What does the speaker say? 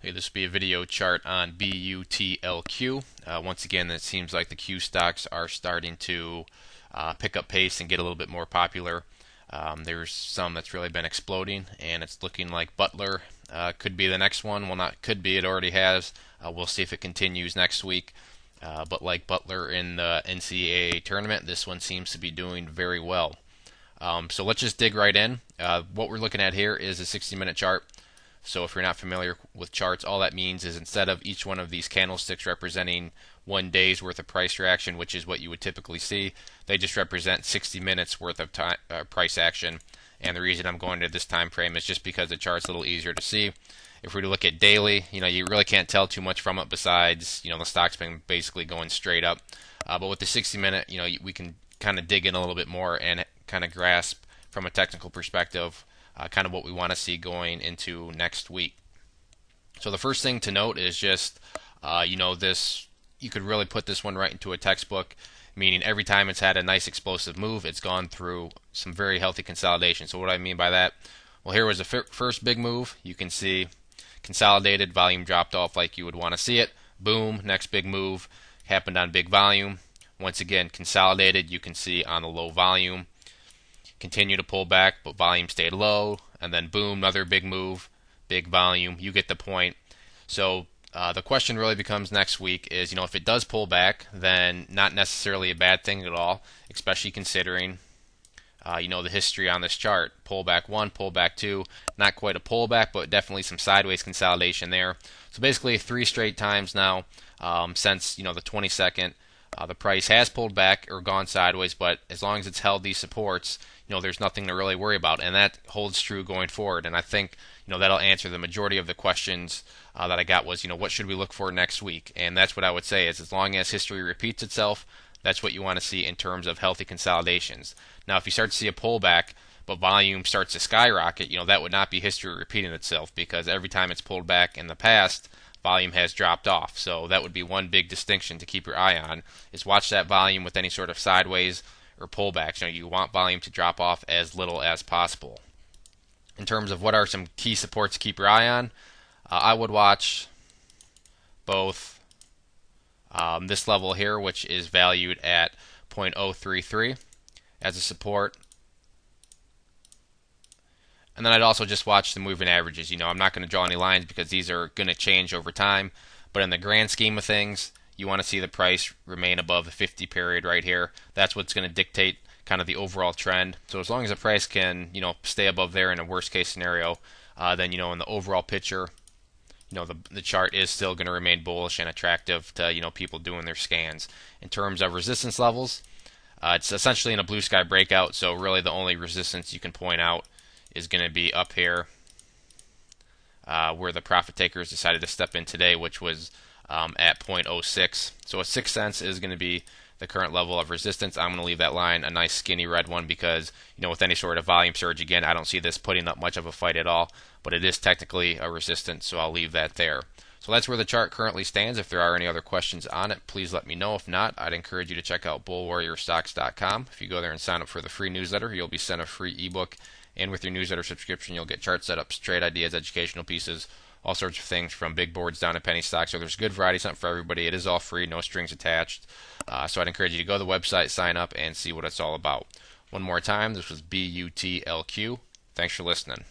Hey, this will be a video chart on BUTLQ. Once again, it seems like the Q stocks are starting to pick up pace and get a little bit more popular. There's some that's really been exploding, and it's looking like Butler could be the next one. Well, not could be, it already has. We'll see if it continues next week. But like Butler in the NCAA tournament, this one seems to be doing very well. So let's just dig right in. What we're looking at here is a 60-minute chart. So if you're not familiar with charts, all that means is instead of each one of these candlesticks representing 1 day's worth of price reaction, which is what you would typically see, they just represent 60 minutes worth of price action. And the reason I'm going to this time frame is just because the chart's a little easier to see. If we were to look at daily, you really can't tell too much from it besides, the stock's been basically going straight up. But with the 60-minute, we can kind of dig in a little bit more and kind of grasp from a technical perspective kind of what we want to see going into next week. So the first thing to note is just, this, you could really put this one right into a textbook, meaning every time it's had a nice explosive move, it's gone through some very healthy consolidation. So what do I mean by that? Well, here was the first big move. You can see consolidated, volume dropped off like you would want to see it. Boom, next big move happened on big volume. Once again, consolidated, you can see on the low volume. Continue to pull back, but volume stayed low, and then boom, another big move, big volume. You get the point. So the question really becomes next week is, if it does pull back, then not necessarily a bad thing at all, especially considering, the history on this chart. Pullback 1, pullback 2, not quite a pullback, but definitely some sideways consolidation there. So basically 3 straight times now since, the 22nd. The price has pulled back or gone sideways, but as long as it's held these supports, there's nothing to really worry about, and that holds true going forward. And I think, that'll answer the majority of the questions that I got was, what should we look for next week? And that's what I would say is, as long as history repeats itself, that's what you want to see in terms of healthy consolidations. Now, if you start to see a pullback, but volume starts to skyrocket, that would not be history repeating itself, because every time it's pulled back in the past, volume has dropped off. So that would be one big distinction to keep your eye on, is watch that volume with any sort of sideways or pullbacks. You want volume to drop off as little as possible. In terms of what are some key supports to keep your eye on, I would watch both this level here, which is valued at 0.033 as a support. And then I'd also just watch the moving averages. I'm not going to draw any lines because these are going to change over time. But in the grand scheme of things, you want to see the price remain above the 50 period right here. That's what's going to dictate kind of the overall trend. So as long as the price can, stay above there in a worst case scenario, then, in the overall picture, the chart is still going to remain bullish and attractive to, people doing their scans. In terms of resistance levels, it's essentially in a blue sky breakout. So really the only resistance you can point out is going to be up here where the profit takers decided to step in today, which was at 0.06. So a 6 cents is going to be the current level of resistance. I'm going to leave that line a nice skinny red one because, with any sort of volume surge, again, I don't see this putting up much of a fight at all, but it is technically a resistance, so I'll leave that there. So that's where the chart currently stands. If there are any other questions on it, please let me know. If not, I'd encourage you to check out bullwarriorstocks.com. If you go there and sign up for the free newsletter, you'll be sent a free ebook. And with your newsletter subscription, you'll get chart setups, trade ideas, educational pieces, all sorts of things from big boards down to penny stocks. So there's a good variety, something for everybody. It is all free, no strings attached. So I'd encourage you to go to the website, sign up, and see what it's all about. One more time, this was BUTLQ. Thanks for listening.